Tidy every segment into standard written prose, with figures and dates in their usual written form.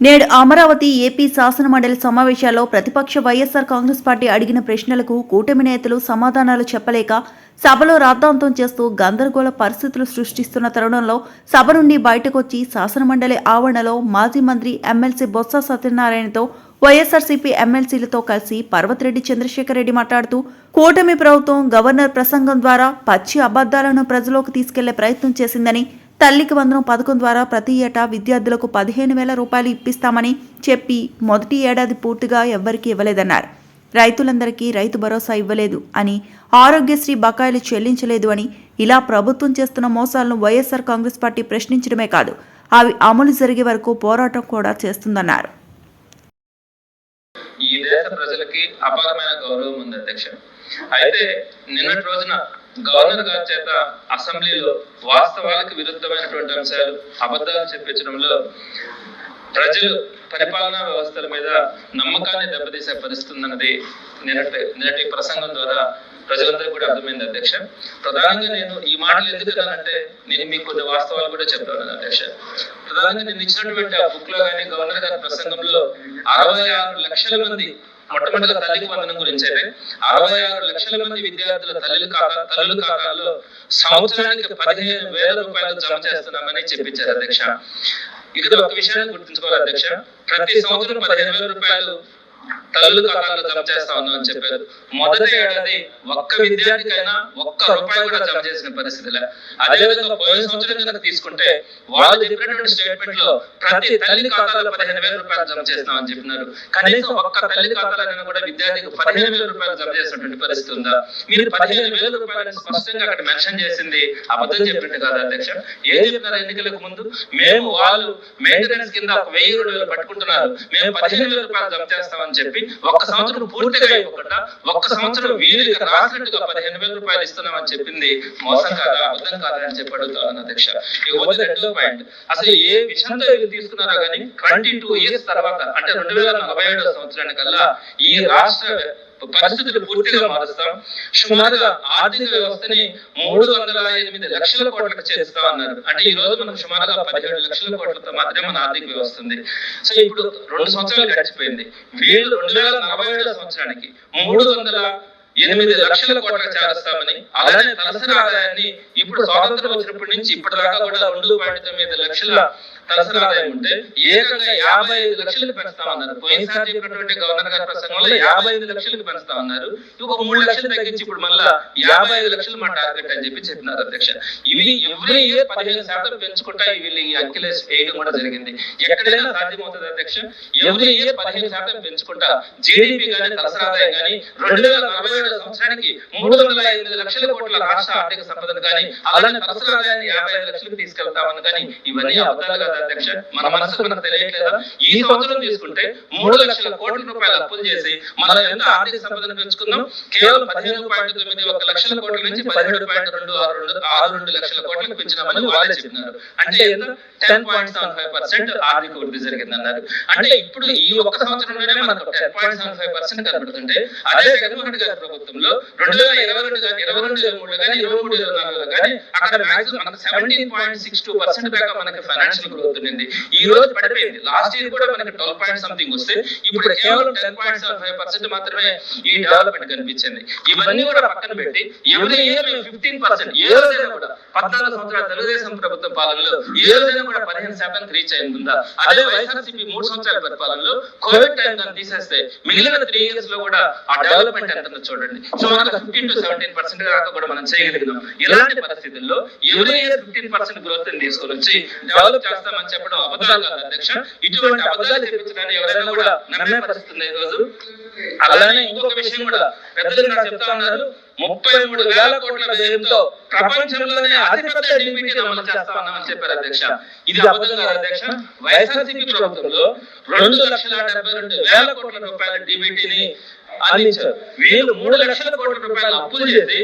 నేడు అమరావతి ఏపీ శాసనమండలి సమావేశాల్లో ప్రతిపక్ష వైఎస్సార్ కాంగ్రెస్ పార్టీ అడిగిన ప్రశ్నలకు కూటమి నేతలు సమాధానాలు చెప్పలేక సభలో రాద్ధాంతం చేస్తూ గందరగోళ పరిస్థితులు సృష్టిస్తున్న తరుణంలో సభ నుండి బయటకొచ్చి శాసనమండలి ఆవరణలో మాజీ మంత్రి ఎమ్మెల్సీ బొత్స సత్యనారాయణతో వైఎస్సార్సీపీ ఎమ్మెల్సీలతో కలిసి పర్వతిరెడ్డి చంద్రశేఖర్ రెడ్డి మాట్లాడుతూ కూటమి ప్రభుత్వం గవర్నర్ ప్రసంగం ద్వారా పచ్చి అబద్ధాలను ప్రజలోకి తీసుకెళ్లే ప్రయత్నం చేసిందని, తల్లికి వందనం పథకం ద్వారా ప్రతి ఏటా విద్యార్థులకు 15,000 రూపాయలు ఇప్పిస్తామని చెప్పి మొదటి ఏడాది పూర్తిగా ఎవ్వరికీ ఇవ్వలేదన్నారు. రైతులందరికీ రైతు భరోసా ఇవ్వలేదు అని, ఆరోగ్యశ్రీ బకాయిలు చెల్లించలేదు అని, ఇలా ప్రభుత్వం చేస్తున్న మోసాలను వైఎస్సార్ కాంగ్రెస్ పార్టీ ప్రశ్నించడమే కాదు, అవి అమలు జరిగే వరకు పోరాటం కూడా చేస్తుందన్నారు. ఈ దేశ ప్రజలకి అపారమైన గౌరవం ఉంది అధ్యక్ష. అయితే నిన్నటి రోజున గవర్నర్ గారి చేత అసెంబ్లీలో వాస్తవాలకు విరుద్ధమైనటువంటి అంశాలు, అబద్ధాలు చెప్పించడంలో ప్రజలు పరిపాలనా వ్యవస్థల మీద నమ్మకాన్ని దెబ్బతీసే పరిస్థితి ఉన్నది నిన్నటి ప్రసంగం ద్వారా ప్రజలందరూ కూడా అర్థమైంది అధ్యక్ష. ప్రధానంగా నేను ఈ మాటలు ఎందుకంటే నేను మీకు కొన్ని వాస్తవాలు కూడా చెప్తాను అధ్యక్ష. ప్రధానంగా నేను ఇచ్చినటువంటి ఆ బుక్ లో కానీ గవర్నర్ గారి ప్రసంగంలో 66 లక్షల మంది మొట్టమొదటి తల్లికి వందనం గురించి అయితే 66 లక్షల మంది విద్యార్థుల తల్లుల ఖాతాల్లో సంవత్సరానికి 15,000 రూపాయలు జమ చేస్తున్నామని చెప్పించారు అధ్యక్ష. ఇక్కడ ఒక విషయాన్ని గుర్తుంచుకోవాలి అధ్యక్ష. ప్రతి సంవత్సరం 15,000 రూపాయలు తల్లుల ఖాతాలో జమ చేస్తా ఉన్నామని చెప్పారు. మొదటి ఏడాది ఒక్క విద్యార్థికైనా ఒక్క రూపాయి కూడా జమ చేసిన పరిస్థితిలే. అదేవిధంగా పోయిన సంవత్సరం కనుక తీసుకుంటే వాళ్ళు చెప్పినటువంటి స్టేట్మెంట్ లో ప్రతి తల్లి ఖాతాలో 15,000 రూపాయలు జమ చేస్తున్నామని చెప్పినారు. కనీసం ఒక్క తల్లి ఖాతాలైనా కూడా విద్యార్థికి 15,000 రూపాయలు జమ చేసినటువంటి పరిస్థితి ఉందా? మీరు 15,000 రూపాయలను స్పష్టంగా అక్కడ మెన్షన్ చేసింది అబద్ధం చెప్పినట్టు కాదు అధ్యక్ష. ఏం చెప్పినారు ఎన్నికలకు ముందు? మేము వాళ్ళు మెయింటెనెన్స్ కింద 1,000 పట్టుకుంటున్నారు, మేము 15,000 రూపాయలు జమ చేస్తామని చెప్పి ఒక్క సంవత్సరం పూర్తిగా ఇవ్వకుండా ఒక్క సంవత్సరం వీరికి రాసినట్టుగా 15,000 రూపాయలు ఇస్తున్నామని చెప్పింది మోసం కాదా, అబద్ధం కాదా అని చెప్పి అడుగుతాను అధ్యక్ష. ఇకపోతే రెండో పాయింట్, అసలు ఏ విషయంతో ఇది తీసుకున్నారో కానీ 22 ఇయర్స్ తర్వాత అంటే 2047 సంవత్సరానికల్లా ఈ రాష్ట్ర పరిస్థితులు పూర్తిగా మారుస్తాం, సుమారుగా ఆర్థిక వ్యవస్థని 308 లక్షల కోట్లకు చేస్తా అన్నారు. అంటే ఈ రోజు మనం సుమారుగా 17 లక్షల కోట్లతో మాత్రమే మన ఆర్థిక వ్యవస్థ ఉంది. సో ఇప్పుడు 2 సంవత్సరాలు గడిచిపోయింది. వీళ్ళు 2047 సంవత్సరానికి 308 లక్షల కోట్లకు చేస్తామని, అలానే తలసరి ఆదాయాన్ని ఇప్పుడు స్వాతంత్రం వచ్చినప్పటి నుంచి ఇప్పటిదాకా కూడా 2.9 లక్షల తలసరి ఆదాయం ఉంటే ఏకంగా 55 లక్షలకు పెంచుతామన్నారు. పోయినసారి చెప్పినటువంటి గవర్నర్ గారి ప్రసంగంలో 55 లక్షలకు పెంచుతామన్నారు. ఇంకొక 3 లక్షలు తగ్గించి ఇప్పుడు మళ్ళా 55 లక్షలు మా టార్గెట్ అని చెప్పి చెప్పినారు అధ్యక్ష. ఇవి ఎవ్రీ ఇయర్ 15% పెంచుకుంటా వీళ్ళు ఈ అంకెలు వేయడం కూడా జరిగింది. ఎక్కడైనా సాధ్యమవుతుంది అధ్యక్ష. ఎవ్రీ ఇయర్ 15% పెంచుకుంటా జీడీపీ కానీ తలసరి ఆదాయం కానీ 2047 సంవత్సరానికి 308 లక్షల కోట్ల రాష్ట్ర ఆర్థిక సంపదను కానీ అలానే తలసరి ఆదాయాన్ని 55 లక్షలకు తీసుకెళ్తామని కానీ ఇవన్నీ అబద్ధాలు అధ్యక్ష. మన మనసు మనకు తెలియట్లేదా? ఈ సంవత్సరం తీసుకుంటే 3 లక్షల కోట్ల రూపాయలు అప్పులు చేసి మనం ఎంత ఆర్థిక సంపదను పెంచుకున్నాం? కేవలం 15.91 లక్షల కోట్ల నుంచి 17.262 లక్షల కోట్లకు పెంచినామని వాళ్ళే చెప్పినారు. అంటే ఎంత? 10.75% ఆర్థిక వృద్ధి జరిగిందన్నారు. అంటే ఇప్పుడు ఈ ఒక్క సంవత్సరంలోనే మనకు 10.75% కనబడుతుంటే అదే జగన్మోహన్ గారి ప్రభుత్వంలో 2022 కానీ 23 కానీ 24 కానీ అక్కడ మాక్సిమం మనకు 17.62% దాకా మనకి ఫైనాన్షియల్ గ్రోత్ ఉంది. ఈ రోజు పడిపోయింది. లాస్ట్ ఇయర్ కూడా మనకి 12 పాయింట్ సంథింగ్ వస్తే ఇప్పుడు కేవలం 10.75% మాత్రమే ఈ డెవలప్మెంట్ కనిపించింది. ఇవన్నీ కూడా పక్కన పెట్టి ఎవ్రీ ఇయర్ 15% ఏ రోజైనా కూడా 14 సంవత్సరాల తెలుగుదేశం ప్రభుత్వ పాలనలో ఏ రోజైనా కూడా 15% రీచ్ అయిందా? అదే వైఎస్ఆర్సీపీ 3 సంవత్సరాల పరిపాలనలో కోవిడ్ టైం తీసేస్తే మిగిలిన 3 ఇయర్స్ లో కూడా ఆ డెవలప్మెంట్ ఎంత చూడండి. సుమారు 15 to 17% దాకా కూడా మనం చేయగలిగినాం. ఇలాంటి పరిస్థితుల్లో ఎవ్రీ ఇయర్ 15% గ్రోత్ తీసుకొని వచ్చి డెవలప్ చేస్తామని చెప్పడం అబద్ధాలు కాదు అధ్యక్ష. ఇటువంటి అబద్ధాలు చెప్పించడానికి ఎవరైనా కూడా నమ్మే పరిస్థితి ఈ రోజు. అలానే ఇంకొక విషయం కూడా పెద్దలు చెప్తా ఉన్నారు, 33,000 కోట్ల వ్యయంతో ప్రపంచంలోనే అతిపెద్ద డిబిటీ అమలు చేస్తా ఉన్నామని చెప్పారు అధ్యక్ష. ఇది అబద్ధం కాదు అధ్యక్ష. వైఎస్ఆర్సీపీ ప్రభుత్వంలో 2,72,000 కోట్ల రూపాయల డిబిటీని అందించారు. వీళ్ళు 3 లక్షల కోట్ల రూపాయలు అప్పులు చేసి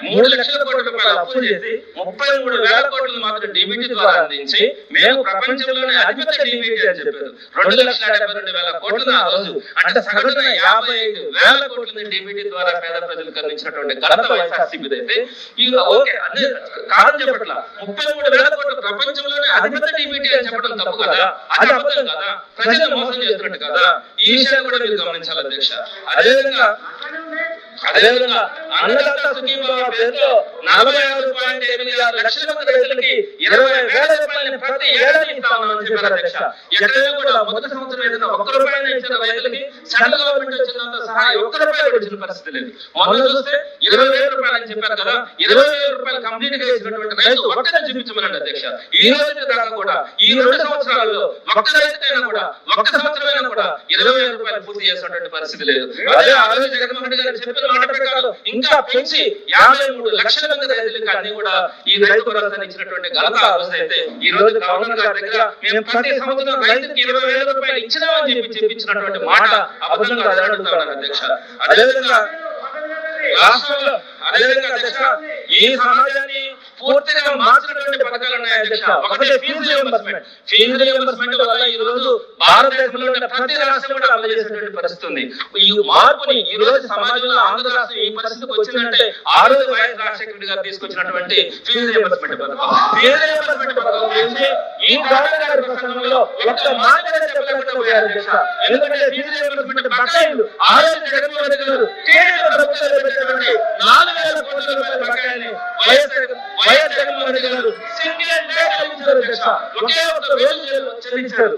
3 లక్షల కోట్ల రూపాయలు అప్పులు చేసి 33,000 కోట్లు మాత్రం డీబీటీ ద్వారా అందించి మేము ప్రపంచంలోనే అతిపెద్ద డీబీటీ అని చెప్పారు. 2,72,000 కోట్లను ఆ రోజు, అంటే సగటున 55,000 కోట్లని డీబీటీ ద్వారా పేద ప్రజలకు అందించినటువంటి ఘనత వైఎస్ఆర్సీపీ అయితే ఇక ఓకే అన్ని కాదని చెప్పట్ల 33,000 కోట్ల ప్రపంచంలోనే అతిపెద్ద డీబీటీ అని చెప్పడం తప్పు కదా, అది అబద్ధం కదా, ప్రజలు మోసం చేస్తున్నట్టు కదా, ఈ విషయాన్ని కూడా మీరు గమనించాలి అధ్యక్ష. అదేవిధంగా అన్నదాత సుఖీభవ పేరుతో 46.86 లక్షల మంది రైతులకి 20,000 రూపాయలని ప్రతి ఏడాది ఇస్తా ఉన్నామని చెప్పారు అధ్యక్ష. ఎక్కడైనా కూడా మొదటి సంవత్సరం ఏదైనా 1 రూపాయలు ఇచ్చిన రైతులకి సెంట్రల్ గవర్నమెంట్ వచ్చినంత సహాయం 1 రూపాయలు వచ్చిన పరిస్థితి లేదు. మొన్న చూస్తే 20,000 రూపాయలు అని చెప్పారు కదా, 20,000 రూపాయలు కంప్లీట్ గా ఇచ్చినటువంటి రైతు ఒక్కటే చూపించమనండి అధ్యక్ష. ఈ రోజు దాకా కూడా ఈ 2 సంవత్సరాల్లో ఒక్క రైతుకైనా కూడా ఒక్క సంవత్సరమైనా కూడా 20,000 రూపాయలు పూర్తి చేసినటువంటి పరిస్థితి లేదు. అదే ఆ రోజు జగన్మోహన్ రెడ్డి గారు చెప్పిన మాట ప్రకారం ఇంకా పెంచి 53 లక్షల మంది రైతులకు అన్ని కూడా ఈ రైతు భరోసాని ఇచ్చినటువంటి ఘనత ఆ రోజు అయితే ఈ రోజు గవర్నర్ గారి దగ్గర మేము ప్రతి సంవత్సరం రైతుకి 20,000 రూపాయలు ఇచ్చినామని చెప్పించినటువంటి మాట అబద్ధం కాదని అడుగుతున్నాను అధ్యక్ష. అదేవిధంగా రాష్ట్రంలో అధ్యక్ష ఈ సమాజాన్ని పూర్తిగా మార్చినటువంటి పథకాలు ఉన్నాయి అధ్యక్ష. ఒకటి ఫీజు రియంబర్స్మెంట్ వల్ల ఈ రోజు భారతదేశంలో ఉన్న ప్రతి రాష్ట్రం కూడా అమలు చేసినటువంటి పరిస్థితి ఉంది. ఈ మార్పుని ఈ రోజు సమాజంలో ఆంధ్ర రాష్ట్రం ఈ పరిస్థితికి వచ్చిందంటే ఆ రోజు వైఎస్ రాజశేఖర రెడ్డి గారు తీసుకొచ్చినటువంటి ఫీజు రియంబర్స్మెంట్ పథకం. ఫీజు రియంబర్స్మెంట్ పథకం గురించి ఈ గవర్నర్ గారి ప్రసంగంలో ఒక్క మాట చెప్పలేకపోయారు అధ్యక్ష. ఎందుకంటే ఫీజు రియంబర్స్మెంట్ బకాయిలు ఆ రోజు జగన్మోహన్ రెడ్డి గారు టీడీపీ ప్రభుత్వంలో పెట్టినటువంటి 4,000 కోట్ల రూపాయల బకాయిని వైఎస్ జగన్మోహన్ రెడ్డి గారు సింగిల్ డే చెల్లించారు అధ్యక్ష. ఒకే ఒక్క రోజు చెల్లించారు.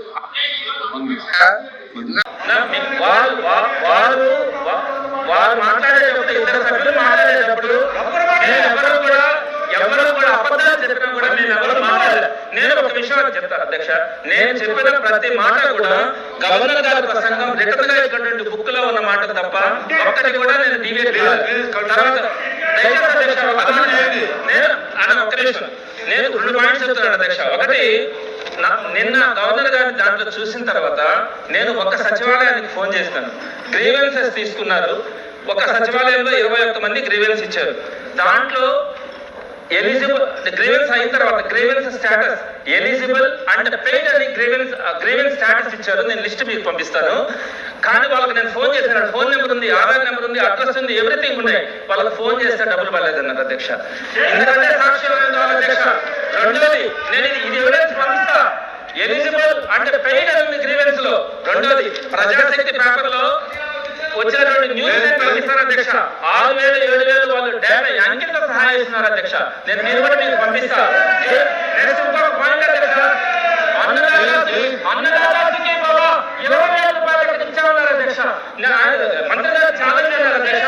వారు మాట్లాడేటప్పుడు ఇద్దరు సభ్యులు మాట్లాడేటప్పుడు ఎవరు కూడా అబద్ధాలు చెప్పినా కూడా మేము ఎవరు మాట్లాడలేదు. నేను ఒక విషయం చెప్తాను అధ్యక్ష, నేను చెప్పిన ప్రతి మాట కూడా గవర్నర్ గారి ప్రసంగం రిటర్న్ గా ఇటువంటి బుక్ లో ఉన్న మాట తప్ప ఒక్కటి కూడా నేను డివేట్ నేను 2 పాయింట్స్ చెప్తాను అధ్యక్ష. ఒకటి, నిన్న గవర్నర్ గారి దాంట్లో చూసిన తర్వాత నేను ఒక సచివాలయానికి ఫోన్ చేస్తాను. గ్రీవెన్సెస్ తీసుకున్నారు. ఒక సచివాలయంలో 21 మంది గ్రీవెన్స్ ఇచ్చారు. దాంట్లో ఎలిజిబుల్ గ్రీవెన్స్ అయిన తర్వాత grievance status eligible and paid అని గ్రీవెన్స్ స్టేటస్ ఇచ్చారు. నేను లిస్ట్ మీకు పంపిస్తాను. కానీ వాళ్ళకి నేను ఫోన్ చేశాను. ఫోన్ నెంబర్ ఉంది, ఆధార్ నెంబర్ ఉంది, అడ్రస్ ఉంది, ఎవ్రీథింగ్ ఉన్నాయి. వాళ్ళకి ఫోన్ చేస్తే డబ్బులు పడలేదన్నారు అధ్యక్ష. ఎందుకంటే సాక్ష్యం అధ్యక్ష. రెండోది, నేను ఇది ఎవిడెన్స్ పంపిస్తా. ఎలిజిబుల్ అంటే పెయిడ్ అని గ్రీవెన్స్ లో. రెండోది, ప్రజాశక్తి పేపర్ లో వచ్చినటువంటి న్యూస్ పంపిస్తారు అధ్యక్ష. 6,000 7,000 వాళ్ళు డేటా అంకిత సహాయం ఇస్తున్నారు అధ్యక్ష. నేను మీరు కూడా మీకు పంపిస్తా. అన్నదాతకి 20,000 రూపాయలు ఇచ్చామన్నారు అధ్యక్ష. మంత్రి గారు ఛాలెంజ్ చేశారు అధ్యక్ష.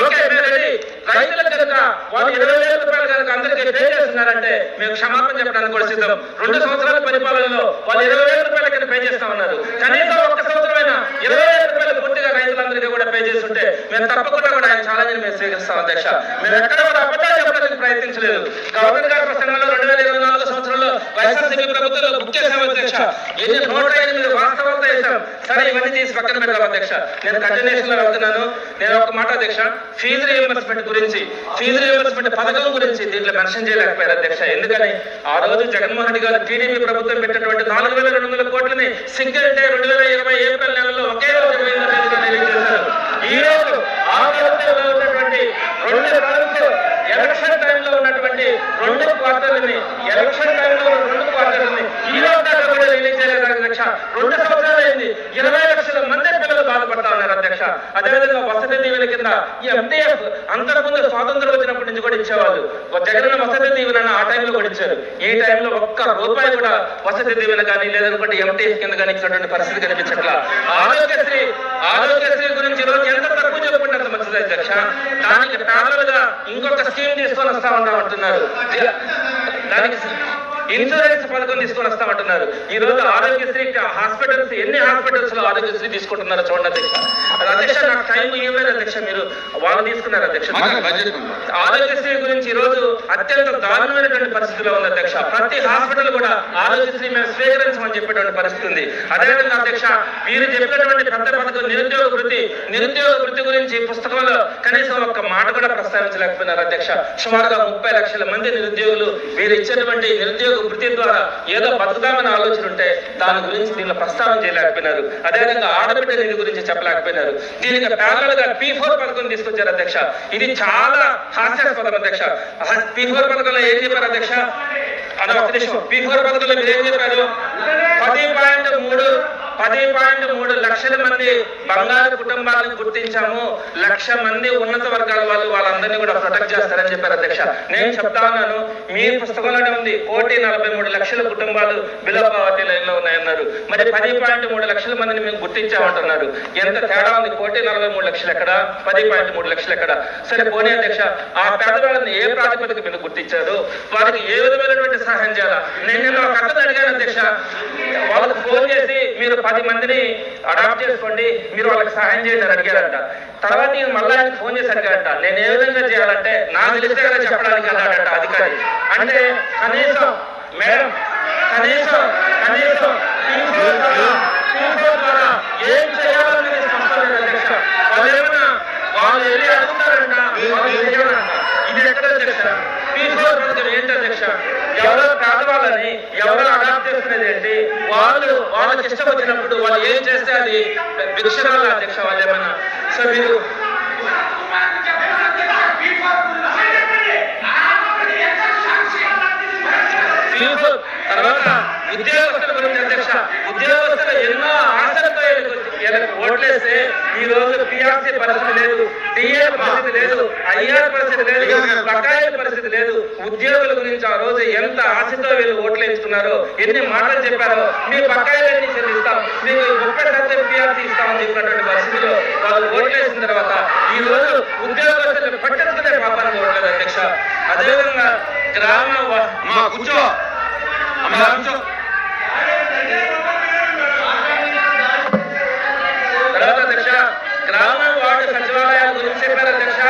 ఓకే రెడీ, రైతుల కనుక వాళ్ళు 20,000 రూపాయలు కనుక అందరికీ పే చేస్తున్నారంటే మేము క్షమాపణ చెప్పడానికి కూడా సిద్ధం. 2 సంవత్సరాల పరిపాలనలో వాళ్ళు 20,000 రూపాయల కింద పే చేస్తామన్నారు. కనీసం ఒక్క సంవత్సరమైనా 20,000 రూపాయలు పూర్తిగా రైతులందరికీ కూడా పే చేస్తుంటే మేము తప్పకుండా కూడా ఆయన ఛాలెంజ్ మేము స్వీకరిస్తాం అధ్యక్ష. మేము ఎక్కడ కూడా అబద్ధాలు చెప్పడానికి ప్రయత్నించలేదు. గవర్నర్ గారి ప్రసంగంలో 2024 సంవత్సరంలో వైఎస్ఆర్సీపీ ప్రభుత్వంలో బుక్ చేశాం అధ్యక్ష. ఎన్ని 108 వాస్తవాలతో వేశాం. సరే, ఇవన్నీ తీసి పక్కన పెడతాం అధ్యక్ష. నేను కంటిన్యూషన్ లో వెళ్తున్నాను. నేను ఒక మాట అధ్యక్ష, ఫీజు రియంబర్స్మెంట్ గురించి, ఫీజు రియంబర్స్మెంట్ పథకం గురించి దీంట్లో మెన్షన్ చేయలేకపోయారు అధ్యక్ష. ఎందుకని ఆ రోజు జగన్మోహన్ రెడ్డి గారు టీడీపీ ప్రభుత్వం పెట్టినటువంటి 4,200 కోట్లని సింగిల్ డే 2020 ఏప్రిల్ నెలలో ఒకే రోజు రిలీజ్ చేశారు. ఈ రోజు ఆ ప్రభుత్వంలో ఉన్నటువంటి 2 మంత్స్ ఎలక్షన్ టైంలో ఉన్నటువంటి 2 క్వార్టర్లని ఈ రోజు దాకా కూడా రిలీజ్ చేయలేదు అధ్యక్ష. 2 సంవత్సరాలు అయింది. 20 లక్షల మంది పిల్లలు బాధపడతా ఉన్నారు అధ్యక్ష. అదేవిధంగా వసతి దీవెన కింద ఈ MTF అంతకుముందు స్వాతంత్రం వచ్చినప్పటి నుంచి కూడా ఇచ్చేవాళ్ళు. జగన్ వసతి దీవెన ఆ టైంలో కూడా ఇచ్చారు. ఈ టైంలో ఒక్క రూపాయి కూడా వసతి దీవెన కానీ లేదనుకుంటే MTF కింద కానీ ఇచ్చినటువంటి పరిస్థితి కనిపించట్లా. ఆరోగ్యశ్రీ గురించి రోజు ఎంత తక్కువ చెప్పుకుంటే అంత మంచిది అధ్యక్ష. దానికి ప్యారల్ గా ఇంకొక స్కీమ్ తీసుకొని వస్తా ఉంటామంటున్నారు. దానికి ఇన్సూరెన్స్ పథకం తీసుకొని వస్తామంటున్నారు. ఈ రోజు ఆరోగ్యశ్రీ హాస్పిటల్స్ ఎన్ని హాస్పిటల్స్ లో ఆరోగ్యశ్రీ తీసుకుంటున్నారు చూడండి అధ్యక్ష. అధ్యక్ష నాకు టైం ఇవ్వలేదు అధ్యక్ష, మీరు వాళ్ళు తీసుకున్నారు అధ్యక్ష. ఆరోగ్యశ్రీ గురించి ఈ రోజు అత్యంత దారుణమైనటువంటి పరిస్థితిలో ఉంది అధ్యక్ష. ప్రతి హాస్పిటల్ కూడా ఆరోగ్యశ్రీ మేము స్వీకరించమని చెప్పేటువంటి పరిస్థితి ఉంది. అదేవిధంగా అధ్యక్ష మీరు చెప్పినటువంటి పెద్ద పథకం నిరుద్యోగ వృత్తి గురించి పుస్తకంలో కనీసం ఒక్క మాట కూడా ప్రస్తావించలేకపోయినారు అధ్యక్ష. సుమారుగా 30 లక్షల మంది నిరుద్యోగులు మీరు ఇచ్చేటువంటి నిరుద్యోగ వృత్తి ద్వారా ఏదో బతుకుతామని ఆలోచన ఉంటే దాని గురించి దీనిలో ప్రస్తావన చేయలేకపోయినారు. అదేవిధంగా ఆడబిడ్డ నిధి గురించి చెప్పలేకపోయినారు. దీనికి ప్యారల్ గా P4 పథకం తీసుకొచ్చారు అధ్యక్ష. ఇది చాలా హాస్యాస్పదం అధ్యక్ష. P4 పథకంలో ఏం చెప్పారు అధ్యక్ష? P4 పథకంలో మీరు ఏం చెప్పారు? 10.3 లక్షల మంది బంగారు కుటుంబాలను గుర్తించాము, 1,00,000 మంది ఉన్నత వర్గాల వాళ్ళందరినీ కూడా ప్రొటెక్ట్ చేస్తారని చెప్పారు అధ్యక్ష. నేను చెప్తా ఉన్నాను, మీ పుస్తకంలోనే ఉంది 1,43,00,000 కుటుంబాలు బిలో పావర్టీ లైన్ లో ఉన్నాయన్నారు. మరి 10.3 లక్షల మందిని మేము గుర్తించామంటున్నారు. ఎంత తేడా ఉంది? 1,43,00,000 ఎక్కడ, 10.3 లక్షలు ఎక్కడ? సరే పోనీ అధ్యక్ష, ఆ పేదవాళ్ళని ఏ ప్రాతిపదిక మీరు గుర్తించారు? వారికి ఏ విధమైనటువంటి సహాయం చేయాలా? నేను ఒక అర్థం అడిగాను అధ్యక్ష. వాళ్ళకి ఫోన్ చేసి మీరు 10 మందిని అడాప్ట్ చేసుకోండి, మీరు వాళ్ళకి సహాయం చేయండి అని అడిగారంట. తర్వాత నేను మళ్ళీ ఆయనకు ఫోన్ చేసి అడిగారంట, నేను ఏ విధంగా చేయాలంటే నాకు తెలిసే కదా చెప్పడానికి అన్నాడంట అధికారి. అంటే కనీసం మేడం కనీసం ఏం చేయాలని సంస్థలేదు అధ్యక్ష. వాళ్ళు వెళ్ళి అడుగుతారంట, ఇది ఎక్కడ అధ్యక్ష? P4 పథకం ఏంటి అధ్యక్ష? ఎవరో పేదవాళ్ళని ఎవరో అడాప్ట్ చేసుకునేది ఏంటి? వాళ్ళకి ఇష్టం వచ్చినప్పుడు వాళ్ళు ఏం చేస్తే అది భిక్షణాల అధ్యక్ష. వాళ్ళు ఏమన్నా సో మీరు తర్వాత ఉద్యోగస్తుల గురించి అధ్యక్ష. ఉద్యోగస్తులు ఎన్నో ఆశలతో ఓట్లేస్తే ఈ రోజు PRC పరిస్థితి లేదు, TA పరిస్థితి లేదు, IR పరిస్థితి లేదు, బకాయిల పరిస్థితి లేదు. ఉద్యోగుల గురించి ఆ రోజు ఎంత ఆశతో వీళ్ళు ఓట్లు వేసుకున్నారో, ఎన్ని మాటలు చెప్పారో, మీ బకాయిలన్నీ చెల్లిస్తాం, మీకు 30% PRC ఇస్తామని చెప్పినటువంటి పరిస్థితిలో వాళ్ళు ఓట్లేసిన తర్వాత ఈ రోజు ఉద్యోగస్తులు పట్టించుకునే పాపాన్ని ఓట్లేదు అధ్యక్ష. అదేవిధంగా గ్రామ తర్వాత అధ్యక్ష గ్రామ వార్డు సచివాలయాల గురించి చెప్పారు అధ్యక్ష.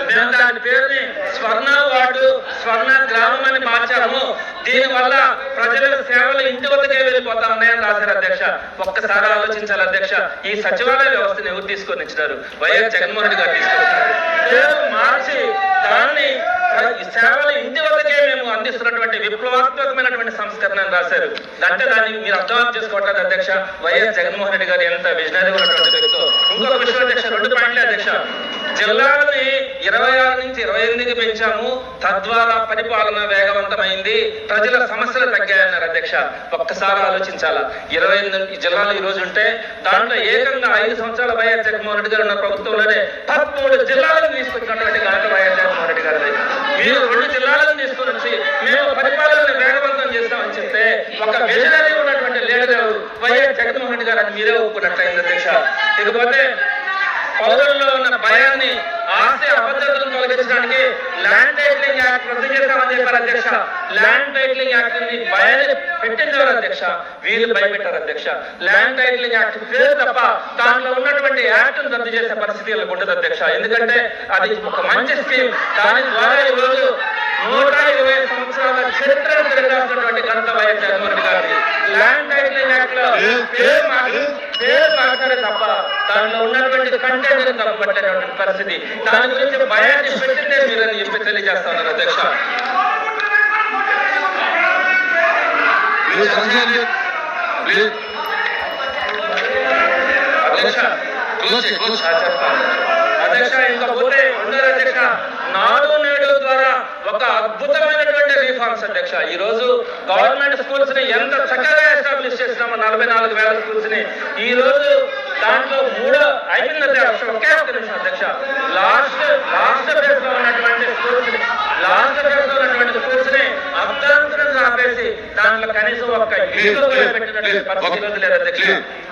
మేము దాని పేరుని స్వర్ణ వార్డు, స్వర్ణ గ్రామం అని మార్చాము. దీనివల్ల ప్రజల సేవలు ఇంటి వద్దకే వెళ్ళిపోతా ఉన్నాయని రాశారు అధ్యక్ష. ఒక్కసారి ఆలోచించాలి అధ్యక్ష, ఈ సచివాలయ వ్యవస్థను ఎవరు తీసుకొని ఇచ్చినారు? వైఎస్ జగన్మోహన్ రెడ్డి గారు తీసుకొచ్చారు. పేరు మార్చి దాన్ని సేవలు ఇంటి వద్దకే మేము అందిస్తున్నటువంటి విప్లవాత్మకమైనటువంటి సంస్కరణ అని రాశారు. అంటే దాన్ని మీరు అర్థం చేసుకోవట్లేదు అధ్యక్ష. వైఎస్ జగన్మోహన్ రెడ్డి గారు ఎంత విజనరీ ఉన్నటువంటి వ్యక్తి. ఇంకొక విషయం అధ్యక్ష, 2 పాయింట్లే అధ్యక్ష. జిల్లాలని 26 నుంచి 28కి పెంచాము, తద్వారా పరిపాలన వేగవంతమైంది, ప్రజల సమస్యలు తగ్గాయన్నారు అధ్యక్ష. ఒక్కసారి ఆలోచించాలా, 28 జిల్లాలు ఈ రోజు ఉంటే దాంట్లో ఏకంగా 5 సంవత్సరాల వైఎస్ జగన్మోహన్ రెడ్డి గారు ఉన్న ప్రభుత్వంలోనే 13 జిల్లాలను తీసుకొచ్చినటువంటి ఘనత వైఎస్ జగన్మోహన్ రెడ్డి గారు. మీరు 2 జిల్లాలను తీసుకుని వచ్చి మేము పరిపాలన వేగవంతం చేస్తామని చెప్తే ఒక విజనరీ ఉన్నటువంటి లీడర్ వైఎస్ జగన్మోహన్ రెడ్డి గారు అని మీరే ఒప్పుకున్నట్లయింది అధ్యక్ష. ఇకపోతే పౌరుల్లో ఉన్న భయాన్ని, ఆస్తి అభద్రతను తొలగించడానికి ల్యాండ్ టైటిలింగ్ యాక్ట్ రద్దు చేస్తామని చెప్పారు అధ్యక్ష. ల్యాండ్ టైటిలింగ్ యాక్ట్ ని భయాన్ని పెట్టించారు అధ్యక్ష, వీళ్ళు భయపెట్టారు అధ్యక్ష. ల్యాండ్ టైటిలింగ్ యాక్ట్ పేరు తప్ప దాంట్లో ఉన్నటువంటి యాక్ట్ ను రద్దు చేసే పరిస్థితి ఉండదు అధ్యక్ష. ఎందుకంటే అది ఒక మంచి స్కీమ్. దాని ద్వారా ఈ రోజు 120 సంవత్సరాల చరిత్రను తిరగాల్సినటువంటి ఘనత వైఎస్ జగన్మోహన్ రెడ్డి గారిది. ల్యాండ్ టైటిలింగ్ యాక్ట్ లో పేరు మాట్లాడే తప్ప దానిలో ఉన్నటువంటి కంటెంట్ తప్పబట్టేటువంటి పరిస్థితి. దాని గురించి భయాన్ని పెట్టిందే మీరని చెప్పి తెలియజేస్తా ఉన్నారు అధ్యక్ష. అధ్యక్ష ఇంకపోతే ఉన్నారు అధ్యక్ష, నాడు నేడు ద్వారా ఒక అద్భుతమైనటువంటి రిఫార్మ్స్ అధ్యక్ష. ఈ రోజు గవర్నమెంట్ స్కూల్స్ ని ఎంత చక్కగా ఎస్టాబ్లిష్ చేసినామో, 44,000 స్కూల్స్ ని ఈ రోజు దాంట్లో 3 అయిపోయింది ఒకే ఒక నిమిషం అధ్యక్ష. లాస్ట్ ఫేజ్ లో ఉన్నటువంటి స్కూల్స్ ని అర్ధాంతరంగా ఆపేసి దాంట్లో కనీసం ఒక పెట్టినటువంటి పరిస్థితి లేదు అధ్యక్ష.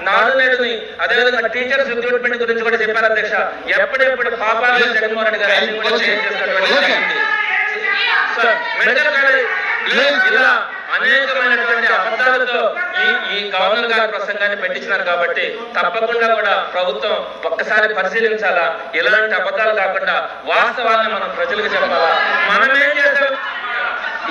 నాడు నేడు అదేవిధంగా టీచర్స్ రిక్రూట్మెంట్ గురించి కూడా చెప్పారు అధ్యక్ష. ఎప్పుడెప్పుడు పాపాలు జగన్మోహన్ రెడ్డి గారు ఇలా అనేకమైనటువంటి అబద్ధాలతో ఈ గవర్నర్ గారి ప్రసంగాన్ని పెట్టించినారు కాబట్టి తప్పకుండా కూడా ప్రభుత్వం ఒక్కసారి పరిశీలించాలా. ఇలాంటి అబద్ధాలు కాకుండా వాస్తవాన్ని మనం ప్రజలకు చెప్పాలా. మనమేం చేసాం,